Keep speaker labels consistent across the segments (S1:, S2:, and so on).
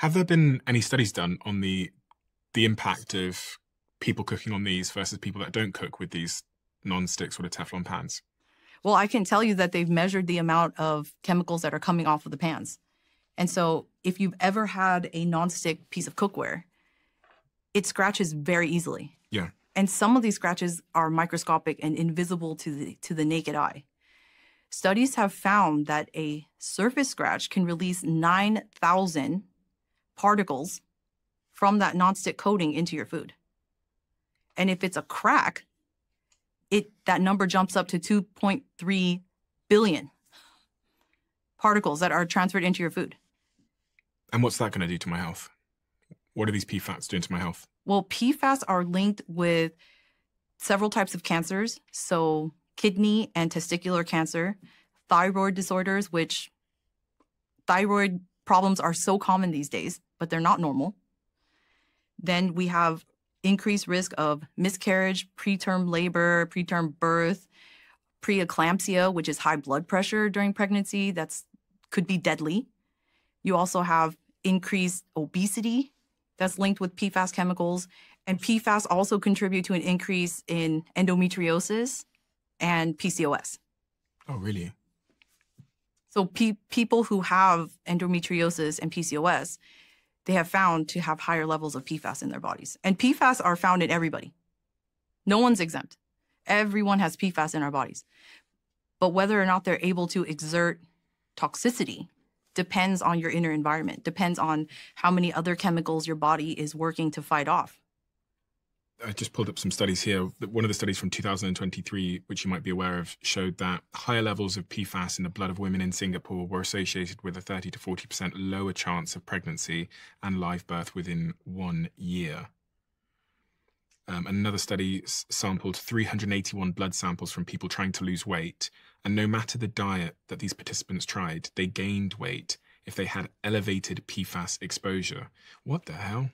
S1: Have there been any studies done on the impact of people cooking on these versus people that don't cook with these non-stick sort of Teflon pans?
S2: Well, I can tell you that they've measured the amount of chemicals that are coming off of the pans. And so if you've ever had a nonstick piece of cookware, it scratches very easily.
S1: Yeah.
S2: And some of these scratches are microscopic and invisible to the naked eye. Studies have found that a surface scratch can release 9,000 particles from that nonstick coating into your food. And if it's a crack, that number jumps up to 2.3 billion particles that are transferred into your food.
S1: And what's that going to do to my health? What are these PFAS doing to my health?
S2: Well, PFAS are linked with several types of cancers. So kidney and testicular cancer, thyroid disorders, which thyroid problems are so common these days, but they're not normal. Then we have increased risk of miscarriage, preterm labor, preterm birth, preeclampsia, which is high blood pressure during pregnancy. Could be deadly. You also have increased obesity that's linked with PFAS chemicals. And PFAS also contribute to an increase in endometriosis and PCOS.
S1: Oh, really?
S2: So people who have endometriosis and PCOS, they have found to have higher levels of PFAS in their bodies. And PFAS are found in everybody. No one's exempt. Everyone has PFAS in our bodies. But whether or not they're able to exert toxicity depends on your inner environment, depends on how many other chemicals your body is working to fight off.
S1: I just pulled up some studies here. One of the studies from 2023, which you might be aware of, showed that higher levels of PFAS in the blood of women in Singapore were associated with a 30 to 40% lower chance of pregnancy and live birth within 1 year. Another study sampled 381 blood samples from people trying to lose weight. And no matter the diet that these participants tried, they gained weight if they had elevated PFAS exposure. What the hell?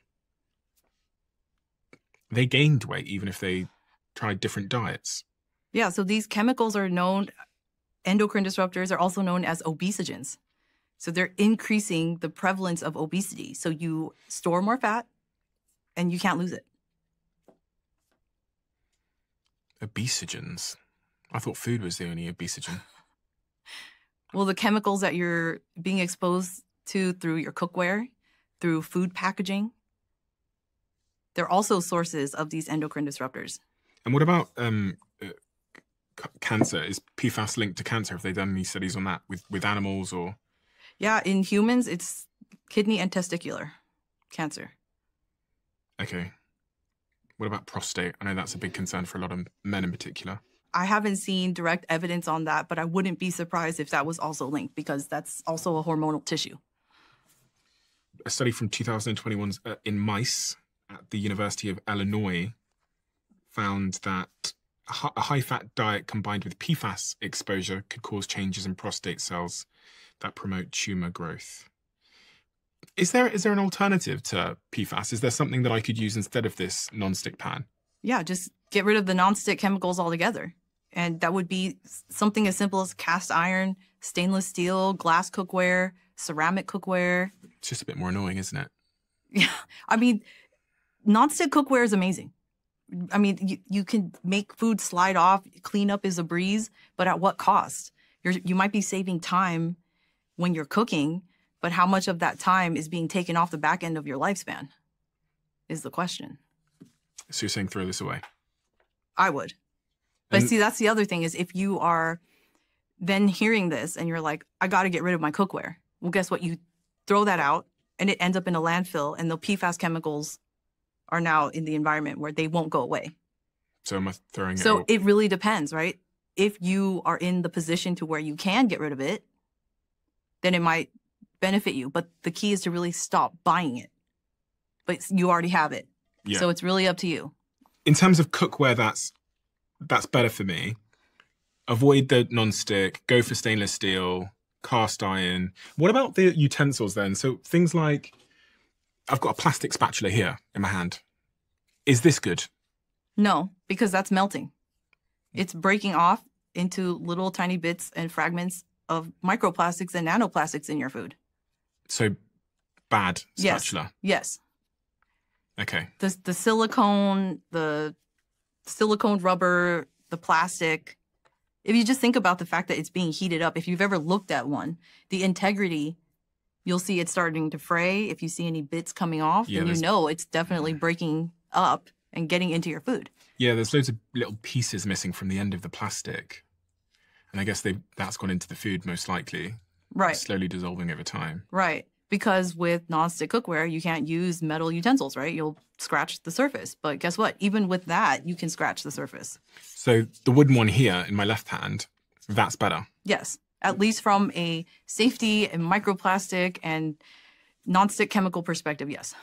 S1: They gained weight even if they tried different diets.
S2: Yeah, so these chemicals are known, endocrine disruptors are also known as obesogens. So they're increasing the prevalence of obesity. So you store more fat and you can't lose it.
S1: Obesogens? I thought food was the only obesogen.
S2: Well, the chemicals that you're being exposed to through your cookware, through food packaging, they're also sources of these endocrine disruptors.
S1: And what about cancer? Is PFAS linked to cancer? Have they done any studies on that with animals or?
S2: Yeah, in humans, it's kidney and testicular cancer.
S1: Okay. What about prostate? I know that's a big concern for a lot of men in particular.
S2: I haven't seen direct evidence on that, but I wouldn't be surprised if that was also linked because that's also a hormonal tissue.
S1: A study from 2021 in mice at the University of Illinois found that a high-fat diet combined with PFAS exposure could cause changes in prostate cells that promote tumor growth. Is there an alternative to PFAS? Is there something that I could use instead of this non-stick pan?
S2: Yeah, just get rid of the non-stick chemicals altogether. And that would be something as simple as cast iron, stainless steel, glass cookware, ceramic cookware.
S1: It's just a bit more annoying, isn't it?
S2: Yeah, I mean, non-stick cookware is amazing. I mean, you can make food slide off, cleanup is a breeze, but at what cost? You might be saving time when you're cooking, but how much of that time is being taken off the back end of your lifespan is the question.
S1: So you're saying throw this away?
S2: I would. But see, that's the other thing is if you are then hearing this and you're like, I got to get rid of my cookware. Well, guess what? You throw that out and it ends up in a landfill and the PFAS chemicals are now in the environment where they won't go away.
S1: So am I throwing it out?
S2: So it really depends, right? If you are in the position to where you can get rid of it, then it might benefit you. But the key is to really stop buying it. But you already have it. Yeah. So it's really up to you.
S1: In terms of cookware, that's better for me. Avoid the non-stick, go for stainless steel, cast iron. What about the utensils then? So things like, I've got a plastic spatula here in my hand. Is this good?
S2: No, because that's melting. It's breaking off into little tiny bits and fragments of microplastics and nanoplastics in your food.
S1: So bad
S2: Yes.
S1: spatula.
S2: Yes.
S1: Okay.
S2: The silicone, the silicone rubber, the plastic. If you just think about the fact that it's being heated up, if you've ever looked at one, the integrity, you'll see it's starting to fray. If you see any bits coming off, then you know it's definitely breaking up and getting into your food.
S1: Yeah, there's loads of little pieces missing from the end of the plastic. And I guess that's gone into the food most likely.
S2: Right.
S1: Slowly dissolving over time.
S2: Right. Because with nonstick cookware, you can't use metal utensils, right? You'll scratch the surface. But guess what? Even with that, you can scratch the surface.
S1: So the wooden one here in my left hand, that's better.
S2: Yes. At least from a safety and microplastic and nonstick chemical perspective, yes.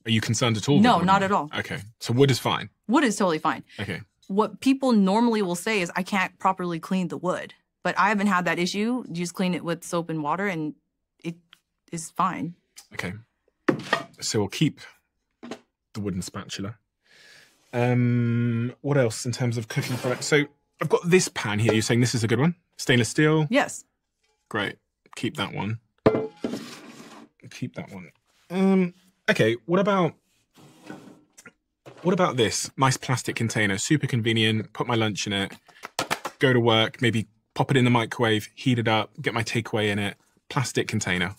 S1: Are you concerned at all?
S2: No, not at all.
S1: Okay. So wood is fine?
S2: Wood is totally fine.
S1: Okay.
S2: What people normally will say is, I can't properly clean the wood. But I haven't had that issue. You just clean it with soap and water and it is fine.
S1: Okay. So we'll keep the wooden spatula. What else in terms of cooking products? So I've got this pan here. You're saying this is a good one? Stainless steel?
S2: Yes.
S1: Great. Keep that one. Keep that one. Okay, what about this? Nice plastic container, super convenient, put my lunch in it, go to work, maybe pop it in the microwave, heat it up, get my takeaway in it. Plastic container.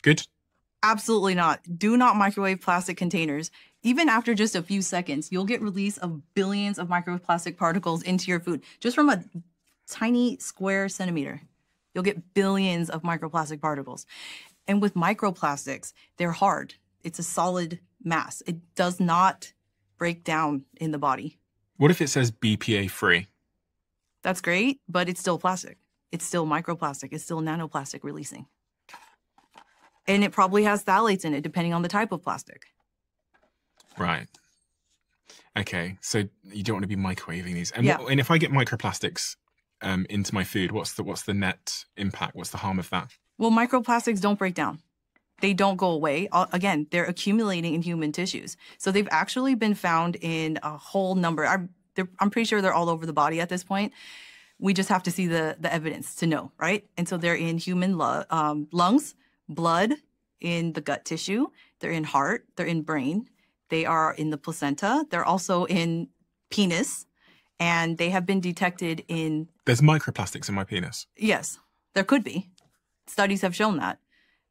S1: Good?
S2: Absolutely not. Do not microwave plastic containers. Even after just a few seconds, you'll get release of billions of microplastic particles into your food. Just from a tiny square centimeter, you'll get billions of microplastic particles. And with microplastics, they're hard. It's a solid mass. It does not break down in the body.
S1: What if it says BPA free?
S2: That's great, but it's still plastic. It's still microplastic. It's still nanoplastic releasing. And it probably has phthalates in it, depending on the type of plastic.
S1: Right. Okay, so you don't want to be microwaving these. And,
S2: Yeah.
S1: And if I get microplastics into my food, what's the net impact? What's the harm of that?
S2: Well, microplastics don't break down. They don't go away. Again, they're accumulating in human tissues. So they've actually been found in a whole number. I'm pretty sure they're all over the body at this point. We just have to see the evidence to know, right? And so they're in human lungs, blood, in the gut tissue. They're in heart. They're in brain. They are in the placenta. They're also in penis. And they have been detected in...
S1: There's microplastics in my penis?
S2: Yes, there could be. Studies have shown that.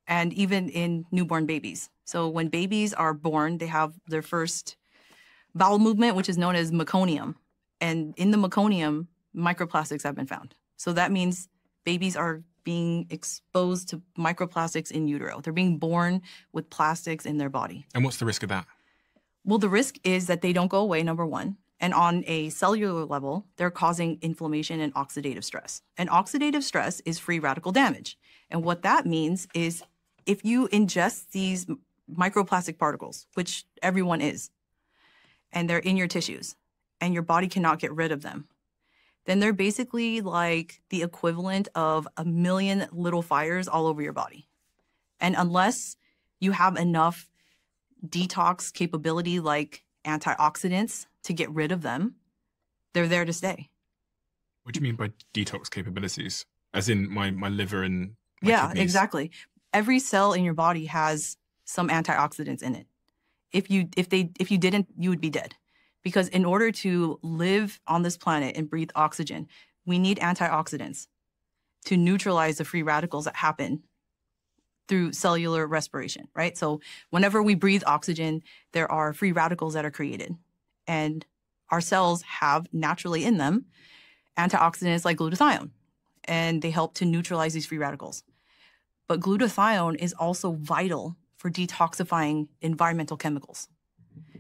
S2: And even in newborn babies. So when babies are born, they have their first bowel movement, which is known as meconium. And in the meconium, microplastics have been found. So that means babies are being exposed to microplastics in utero. They're being born with plastics in their body.
S1: And what's the risk of that?
S2: Well, the risk is that they don't go away, number one. And on a cellular level, they're causing inflammation and oxidative stress. And oxidative stress is free radical damage. And what that means is if you ingest these microplastic particles, which everyone is, and they're in your tissues, and your body cannot get rid of them, then they're basically like the equivalent of 1 million little fires all over your body. And unless you have enough detox capability like antioxidants to get rid of them, they're there to stay.
S1: What do you mean by detox capabilities? As in my liver and my
S2: Yeah,
S1: kidneys?
S2: exactly. Every cell in your body has some antioxidants in it. If you didn't, you would be dead. Because in order to live on this planet and breathe oxygen, we need antioxidants to neutralize the free radicals that happen through cellular respiration, right? So whenever we breathe oxygen, there are free radicals that are created. And our cells have naturally in them antioxidants like glutathione, and they help to neutralize these free radicals. But glutathione is also vital for detoxifying environmental chemicals.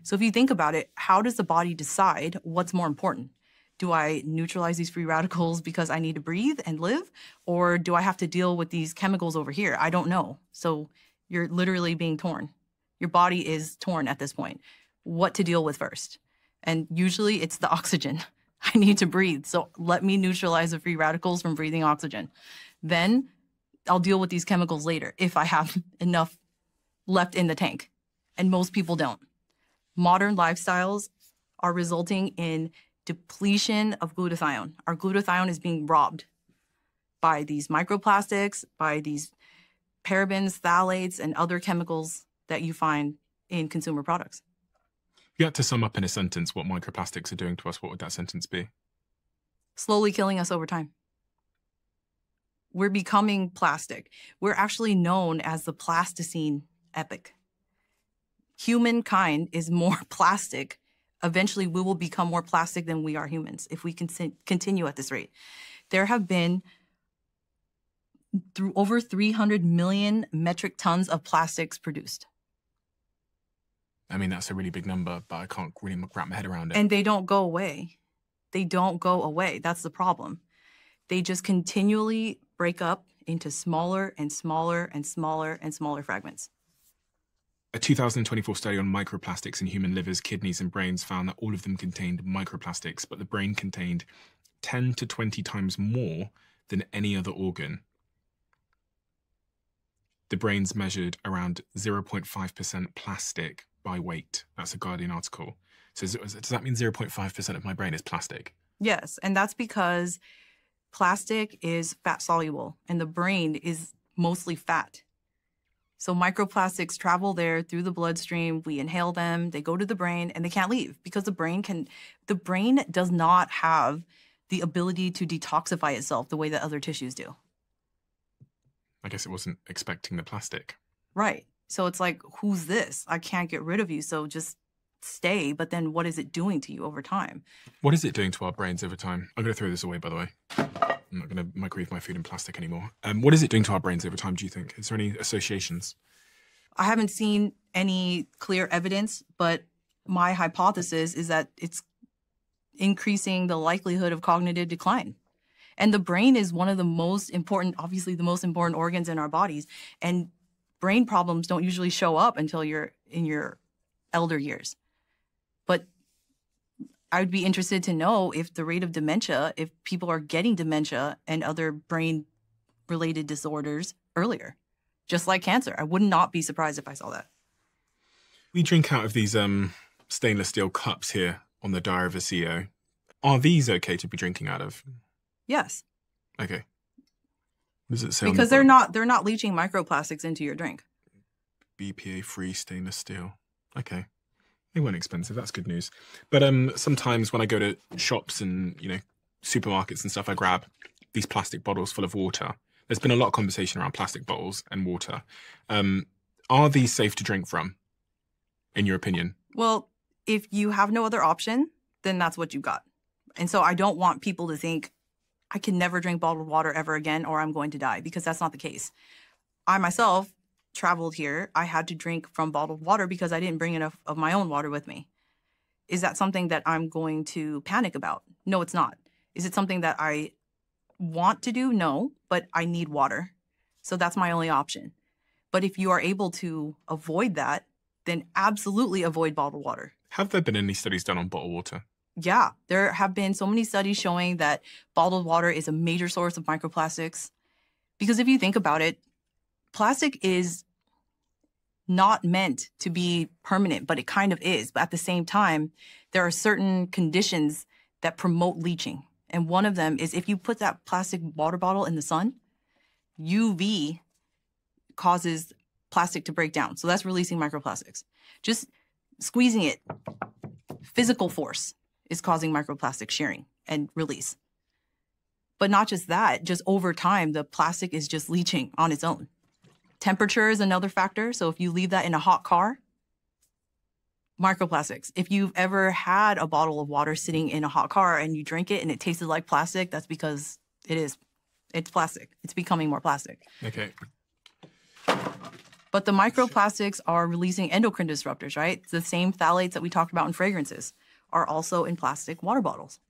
S2: So if you think about it, how does the body decide what's more important? Do I neutralize these free radicals because I need to breathe and live? Or do I have to deal with these chemicals over here? I don't know. So you're literally being torn. Your body is torn at this point. What to deal with first? And usually it's the oxygen. I need to breathe. So let me neutralize the free radicals from breathing oxygen. Then I'll deal with these chemicals later if I have enough left in the tank. And most people don't. Modern lifestyles are resulting in depletion of glutathione. Our glutathione is being robbed by these microplastics, by these parabens, phthalates, and other chemicals that you find in consumer products.
S1: If you had to sum up in a sentence what microplastics are doing to us, what would that sentence be?
S2: Slowly killing us over time. We're becoming plastic. We're actually known as the Plasticine epoch. Humankind is more plastic. Eventually, we will become more plastic than we are humans if we continue at this rate. There have been through over 300 million metric tons of plastics produced.
S1: I mean, that's a really big number, but I can't really wrap my head around it.
S2: And they don't go away. They don't go away. That's the problem. They just continually break up into smaller and smaller and smaller and smaller fragments.
S1: A 2024 study on microplastics in human livers, kidneys, and brains found that all of them contained microplastics, but the brain contained 10 to 20 times more than any other organ. The brain's measured around 0.5% plastic by weight. That's a Guardian article. So does that mean 0.5% of my brain is plastic?
S2: Yes, and that's because plastic is fat soluble and the brain is mostly fat. So microplastics travel there through the bloodstream, we inhale them, they go to the brain and they can't leave because the brain does not have the ability to detoxify itself the way that other tissues do.
S1: I guess it wasn't expecting the plastic.
S2: Right. So it's like, who's this? I can't get rid of you, so just stay. But then what is it doing to you over time?
S1: What is it doing to our brains over time? I'm going to throw this away, by the way. I'm not going to microwave my food in plastic anymore. What is it doing to our brains over time, do you think? Is there any associations?
S2: I haven't seen any clear evidence, but my hypothesis is that it's increasing the likelihood of cognitive decline. And the brain is one of the most important, obviously the most important organs in our bodies. And brain problems don't usually show up until you're in your elder years. But I would be interested to know if the rate of dementia, if people are getting dementia and other brain-related disorders earlier, just like cancer. I would not be surprised if I saw that.
S1: We drink out of these stainless steel cups here on the Diary of a CEO. Are these okay to be drinking out of?
S2: Yes.
S1: Okay. What does it say?
S2: Because they're not leaching microplastics into your drink.
S1: BPA-free stainless steel. Okay. They weren't expensive. That's good news. But sometimes when I go to shops and, supermarkets and stuff, I grab these plastic bottles full of water. There's been a lot of conversation around plastic bottles and water. Are these safe to drink from, in your opinion?
S2: Well, if you have no other option, then that's what you got. And so I don't want people to think, I can never drink bottled water ever again or I'm going to die, because that's not the case. I myself traveled here. I had to drink from bottled water because I didn't bring enough of my own water with me. Is that something that I'm going to panic about? No, it's not. Is it something that I want to do? No, but I need water. So that's my only option. But if you are able to avoid that, then absolutely avoid bottled water.
S1: Have there been any studies done on bottled water?
S2: Yeah, there have been so many studies showing that bottled water is a major source of microplastics. Because if you think about it, plastic is not meant to be permanent, but it kind of is. But at the same time, there are certain conditions that promote leaching. And one of them is if you put that plastic water bottle in the sun, UV causes plastic to break down. So that's releasing microplastics. Just squeezing it, physical force is causing microplastic shearing and release. But not just that, just over time, the plastic is just leaching on its own. Temperature is another factor. So if you leave that in a hot car, microplastics. If you've ever had a bottle of water sitting in a hot car and you drink it and it tasted like plastic, that's because it's plastic. It's becoming more plastic.
S1: Okay.
S2: But the microplastics are releasing endocrine disruptors, right? The same phthalates that we talked about in fragrances are also in plastic water bottles.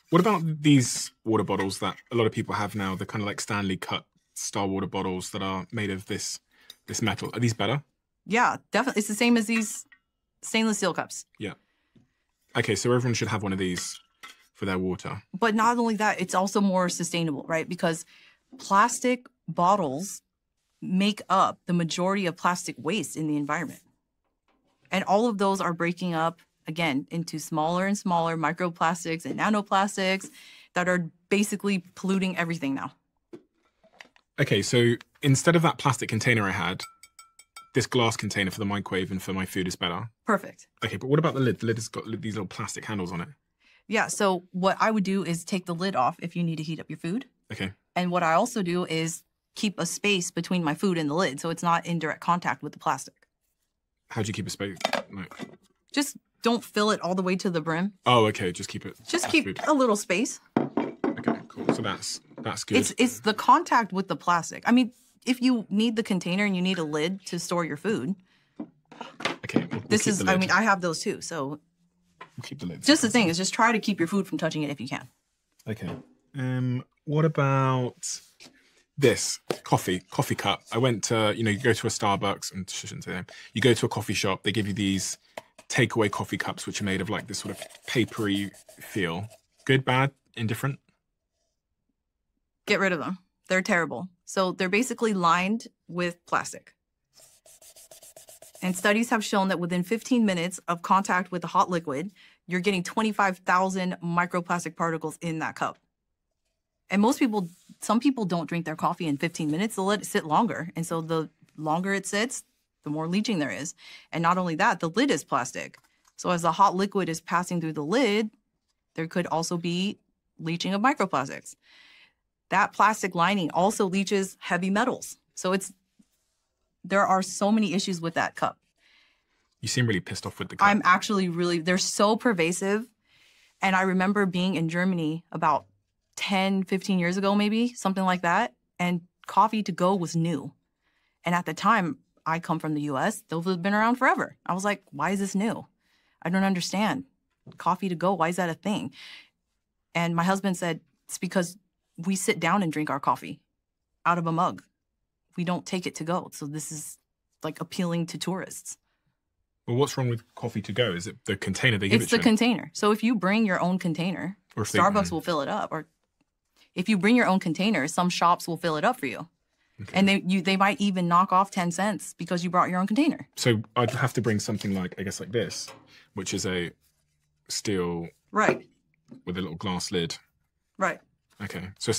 S1: What about these water bottles that a lot of people have now, the kind of like Stanley Cup style water bottles that are made of this metal? Are these better?
S2: Yeah, definitely. It's the same as these stainless steel cups.
S1: Yeah. Okay, so everyone should have one of these for their water.
S2: But not only that, it's also more sustainable, right? Because plastic bottles make up the majority of plastic waste in the environment. And all of those are breaking up, again, into smaller and smaller microplastics and nanoplastics that are basically polluting everything now.
S1: Okay, so instead of that plastic container I had, this glass container for the microwave and for my food is better. Perfect. Okay, but what about the lid? The lid has got these little plastic handles on it.
S2: Yeah, so what I would do is take the lid off if you need to heat up your food.
S1: Okay.
S2: And what I also do is keep a space between my food and the lid so it's not in direct contact with the plastic.
S1: How do you keep a space? No.
S2: Just don't fill it all the way to the brim.
S1: Oh, okay. Just keep it.
S2: Just keep food. A little space.
S1: Okay, cool. So that's good.
S2: It's the contact with the plastic. I mean, if you need the container and you need a lid to store your food.
S1: Okay.
S2: I mean, I have those too. So
S1: we'll keep the lid.
S2: Just the thing is just try to keep your food from touching it if you can.
S1: Okay. What about this coffee cup? I went to, you go to a Starbucks, and I shouldn't say that. You go to a coffee shop, they give you these takeaway coffee cups, which are made of like this sort of papery feel. Good, bad, indifferent?
S2: Get rid of them. They're terrible. So they're basically lined with plastic. And studies have shown that within 15 minutes of contact with the hot liquid, you're getting 25,000 microplastic particles in that cup. And some people don't drink their coffee in 15 minutes. They'll let it sit longer. And so the longer it sits, the more leaching there is. And not only that, the lid is plastic. So as the hot liquid is passing through the lid, there could also be leaching of microplastics. That plastic lining also leaches heavy metals. So there are so many issues with that cup.
S1: You seem really pissed off with the cup.
S2: I'm actually they're so pervasive. And I remember being in Germany about 10, 15 years ago, maybe, something like that. And coffee to go was new. And at the time, I come from the US, those have been around forever. I was like, why is this new? I don't understand. Coffee to go, why is that a thing? And my husband said, it's because we sit down and drink our coffee out of a mug. We don't take it to go. So this is like appealing to tourists.
S1: Well, what's wrong with coffee to go? Is it the container they give it to?
S2: It's the container. So if you bring your own container, or Starbucks will fill it up. Or if you bring your own container, some shops will fill it up for you. Okay. And they might even knock off 10 cents because you brought your own container.
S1: So I'd have to bring something like, I guess like this, which is a steel...
S2: Right.
S1: With a little glass lid.
S2: Right.
S1: Okay. So,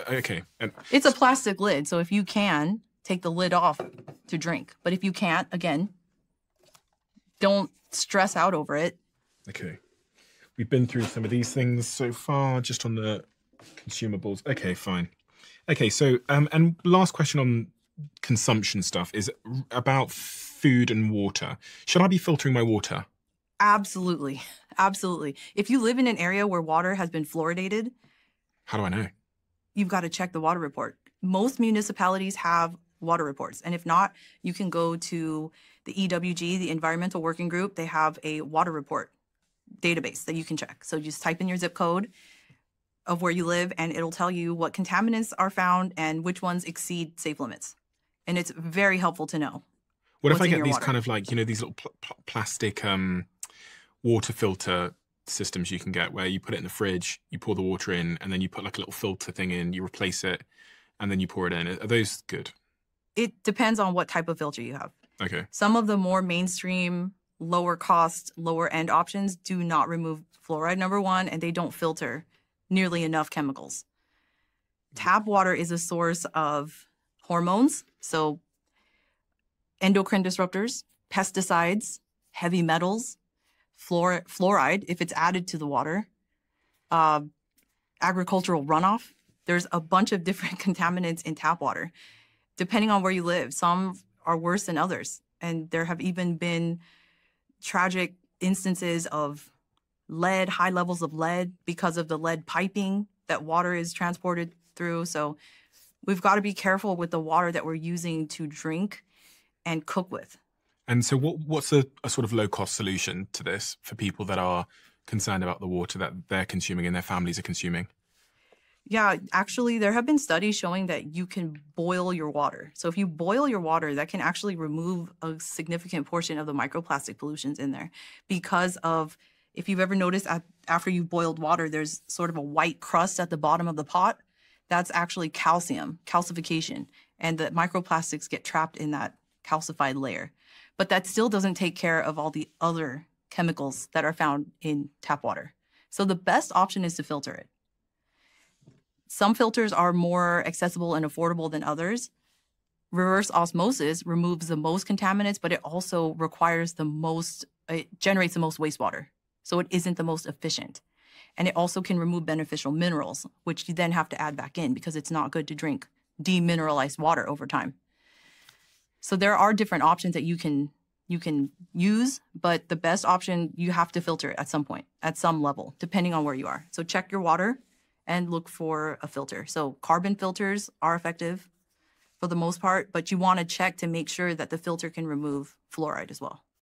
S1: okay. And
S2: it's a plastic lid. So if you can, take the lid off to drink. But if you can't, again, don't stress out over it.
S1: Okay. We've been through some of these things so far, just on the consumables. Okay, fine. Okay, so, and last question on consumption stuff is about food and water. Should I be filtering my water?
S2: Absolutely. Absolutely. If you live in an area where water has been fluoridated...
S1: How do I know?
S2: You've got to check the water report. Most municipalities have water reports. And if not, you can go to the EWG, the Environmental Working Group. They have a water report database that you can check. So just type in your zip code of where you live, and it'll tell you what contaminants are found and which ones exceed safe limits. And it's very helpful to know.
S1: What if I get these kind of like, these little plastic water filter systems you can get where you put it in the fridge, you pour the water in, and then you put like a little filter thing in, you replace it, and then you pour it in. Are those good?
S2: It depends on what type of filter you have.
S1: Okay.
S2: Some of the more mainstream, lower cost, lower end options do not remove fluoride, number one, and they don't filter nearly enough chemicals. Tap water is a source of hormones, so endocrine disruptors, pesticides, heavy metals, fluoride, if it's added to the water, agricultural runoff. There's a bunch of different contaminants in tap water, depending on where you live. Some are worse than others. And there have even been tragic instances of lead, high levels of lead because of the lead piping that water is transported through. So we've got to be careful with the water that we're using to drink and cook with.
S1: And so what's a sort of low-cost solution to this for people that are concerned about the water that they're consuming and their families are consuming?
S2: Yeah, actually, there have been studies showing that you can boil your water. So if you boil your water, that can actually remove a significant portion of the microplastic pollutions in there. Because of, if you've ever noticed after you've boiled water, there's sort of a white crust at the bottom of the pot. That's actually calcium, calcification. And the microplastics get trapped in that calcified layer. But that still doesn't take care of all the other chemicals that are found in tap water. So the best option is to filter it. Some filters are more accessible and affordable than others. Reverse osmosis removes the most contaminants, but it also requires it generates the most wastewater. So it isn't the most efficient. And it also can remove beneficial minerals, which you then have to add back in because it's not good to drink demineralized water over time. So there are different options that you can use, but the best option, you have to filter it at some point, at some level, depending on where you are. So check your water and look for a filter. So carbon filters are effective for the most part, but you want to check to make sure that the filter can remove fluoride as well.